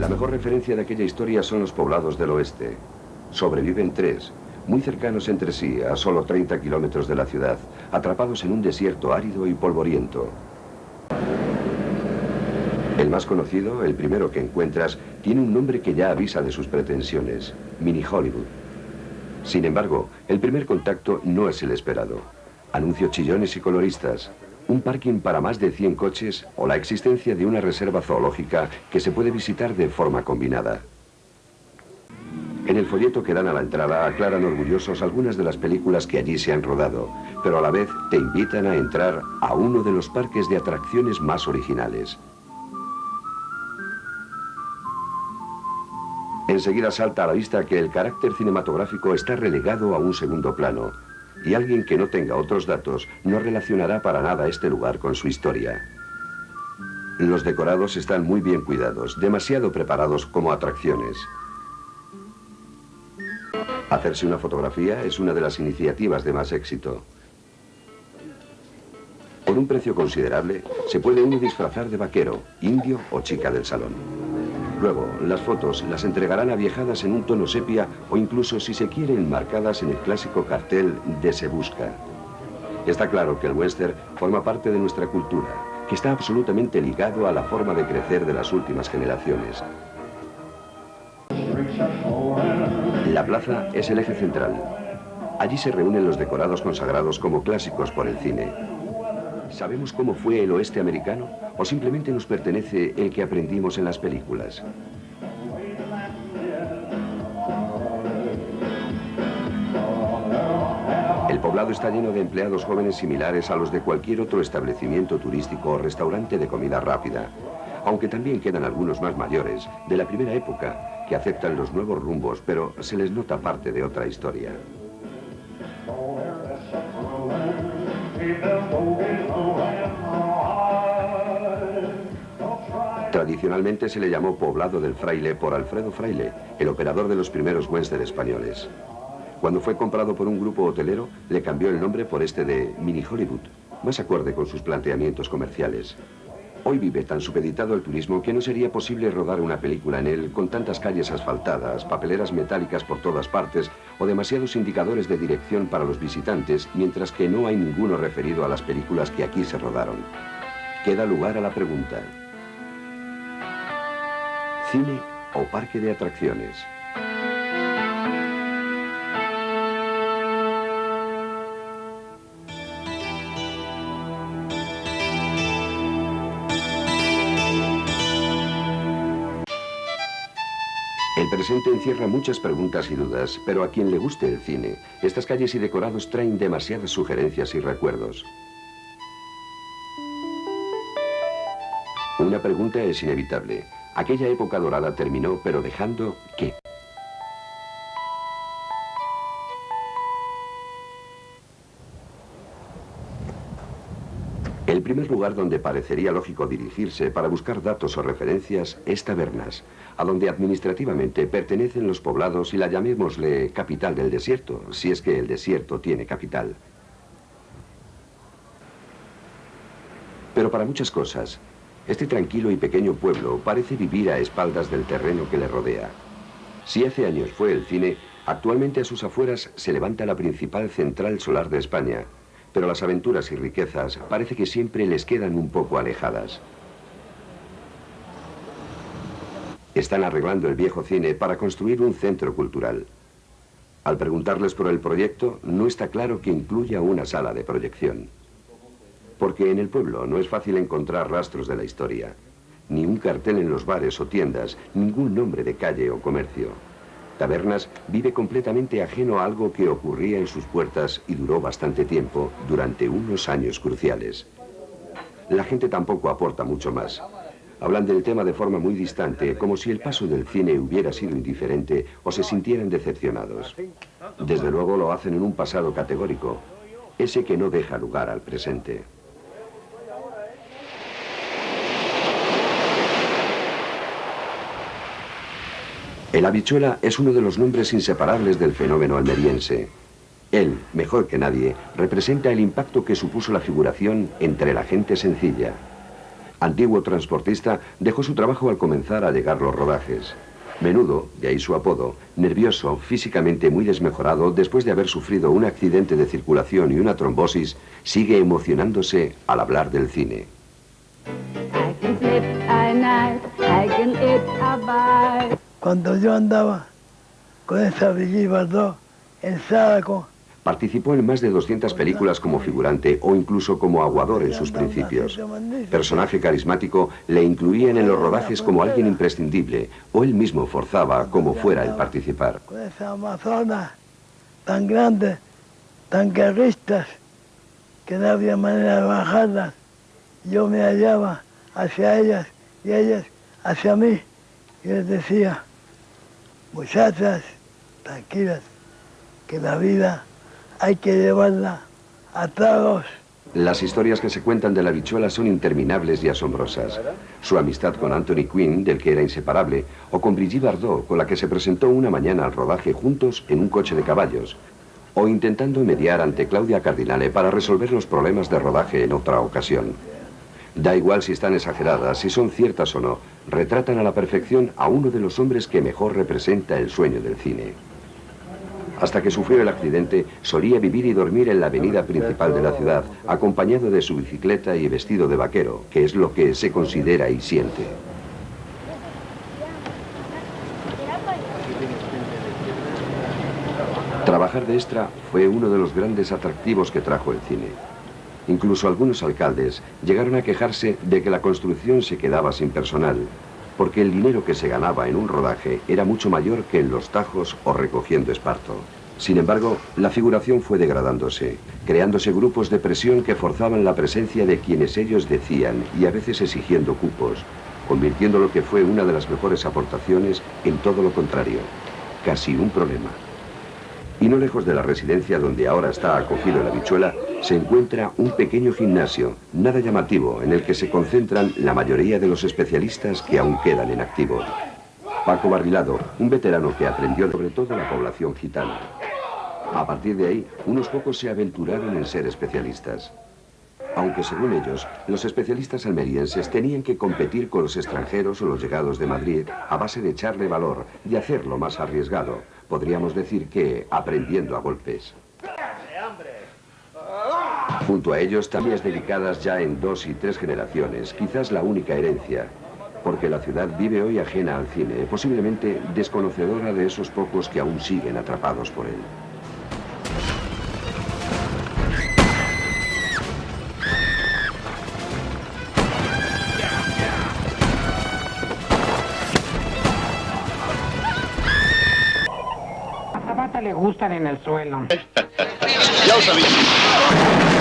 La mejor referencia de aquella historia son los poblados del oeste. Sobreviven 3, muy cercanos entre sí, a solo 30 kilómetros de la ciudad, atrapados en un desierto árido y polvoriento. El más conocido, el primero que encuentras, tiene un nombre que ya avisa de sus pretensiones: Mini Hollywood. Sin embargo, el primer contacto no es el esperado. Anuncios chillones y coloristas, un parking para más de 100 coches o la existencia de una reserva zoológica que se puede visitar de forma combinada. En el folleto que dan a la entrada aclaran orgullosos algunas de las películas que allí se han rodado, pero a la vez te invitan a entrar a uno de los parques de atracciones más originales. Enseguida salta a la vista que el carácter cinematográfico está relegado a un segundo plano, y alguien que no tenga otros datos no relacionará para nada este lugar con su historia. Los decorados están muy bien cuidados, demasiado preparados como atracciones. Hacerse una fotografía es una de las iniciativas de más éxito. Por un precio considerable, se puede uno disfrazar de vaquero, indio o chica del salón. Luego, las fotos las entregarán aviejadas en un tono sepia o incluso, si se quiere, enmarcadas en el clásico cartel de Se Busca. Está claro que el western forma parte de nuestra cultura, que está absolutamente ligado a la forma de crecer de las últimas generaciones. La plaza es el eje central. Allí se reúnen los decorados consagrados como clásicos por el cine. ¿Sabemos cómo fue el oeste americano o simplemente nos pertenece el que aprendimos en las películas? El poblado está lleno de empleados jóvenes similares a los de cualquier otro establecimiento turístico o restaurante de comida rápida, aunque también quedan algunos más mayores, de la primera época, que aceptan los nuevos rumbos, pero se les nota parte de otra historia. Tradicionalmente se le llamó Poblado del Fraile por Alfredo Fraile, el operador de los primeros western españoles. Cuando fue comprado por un grupo hotelero, le cambió el nombre por este de Mini Hollywood, más acorde con sus planteamientos comerciales. Hoy vive tan supeditado al turismo que no sería posible rodar una película en él con tantas calles asfaltadas, papeleras metálicas por todas partes o demasiados indicadores de dirección para los visitantes, mientras que no hay ninguno referido a las películas que aquí se rodaron. Queda lugar a la pregunta: ¿cine o parque de atracciones? El presente encierra muchas preguntas y dudas, pero a quien le guste el cine, estas calles y decorados traen demasiadas sugerencias y recuerdos. Una pregunta es inevitable. Aquella época dorada terminó, pero dejando ¿qué? El primer lugar donde parecería lógico dirigirse para buscar datos o referencias es Tabernas, a donde administrativamente pertenecen los poblados y la llamémosle capital del desierto, si es que el desierto tiene capital. Pero para muchas cosas, este tranquilo y pequeño pueblo parece vivir a espaldas del terreno que le rodea. Si hace años fue el cine, actualmente a sus afueras se levanta la principal central solar de España, pero las aventuras y riquezas parece que siempre les quedan un poco alejadas. Están arreglando el viejo cine para construir un centro cultural. Al preguntarles por el proyecto, no está claro que incluya una sala de proyección. Porque en el pueblo no es fácil encontrar rastros de la historia. Ni un cartel en los bares o tiendas, ningún nombre de calle o comercio. Tabernas vive completamente ajeno a algo que ocurría en sus puertas y duró bastante tiempo, durante unos años cruciales. La gente tampoco aporta mucho más. Hablan del tema de forma muy distante, como si el paso del cine hubiera sido indiferente o se sintieran decepcionados. Desde luego lo hacen en un pasado categórico, ese que no deja lugar al presente. El Habichuela es uno de los nombres inseparables del fenómeno almeriense. Él, mejor que nadie, representa el impacto que supuso la figuración entre la gente sencilla. Antiguo transportista, dejó su trabajo al comenzar a llegar los rodajes. Menudo, de ahí su apodo, nervioso, físicamente muy desmejorado, después de haber sufrido un accidente de circulación y una trombosis, sigue emocionándose al hablar del cine. Cuando yo andaba con esa Brigitte Bardot en Sádaco, participó en más de 200 películas como figurante o incluso como aguador en sus principios. Personaje carismático, le incluían en los rodajes como alguien imprescindible, o él mismo forzaba como fuera el participar. con esas amazonas tan grandes, tan guerristas, que no había manera de bajarlas, yo me hallaba hacia ellas y ellas hacia mí, y les decía, muchachas, tranquilas, que la vida hay que llevarla a tragos. Las historias que se cuentan de la Habichuela son interminables y asombrosas. Su amistad con Anthony Quinn, del que era inseparable, o con Brigitte Bardot, con la que se presentó una mañana al rodaje juntos en un coche de caballos, o intentando mediar ante Claudia Cardinale para resolver los problemas de rodaje en otra ocasión. Da igual si están exageradas, si son ciertas o no, retratan a la perfección a uno de los hombres que mejor representa el sueño del cine. Hasta que sufrió el accidente, solía vivir y dormir en la avenida principal de la ciudad, acompañado de su bicicleta y vestido de vaquero, que es lo que se considera y siente. Trabajar de extra fue uno de los grandes atractivos que trajo el cine. Incluso algunos alcaldes llegaron a quejarse de que la construcción se quedaba sin personal, porque el dinero que se ganaba en un rodaje era mucho mayor que en los tajos o recogiendo esparto. Sin embargo, la figuración fue degradándose, creándose grupos de presión que forzaban la presencia de quienes ellos decían y a veces exigiendo cupos, convirtiendo lo que fue una de las mejores aportaciones en todo lo contrario, casi un problema. Y no lejos de la residencia donde ahora está acogido el Habichuela, se encuentra un pequeño gimnasio, nada llamativo, en el que se concentran la mayoría de los especialistas que aún quedan en activo. Paco Barrilado, un veterano que aprendió sobre todo la población gitana. A partir de ahí, unos pocos se aventuraron en ser especialistas. Aunque según ellos, los especialistas almerienses tenían que competir con los extranjeros o los llegados de Madrid a base de echarle valor, de hacerlo más arriesgado. Podríamos decir que aprendiendo a golpes. Junto a ellos, familias dedicadas ya en 2 y 3 generaciones, quizás la única herencia, porque la ciudad vive hoy ajena al cine, posiblemente desconocedora de esos pocos que aún siguen atrapados por él. Le gustan en el suelo. Ya os aviso.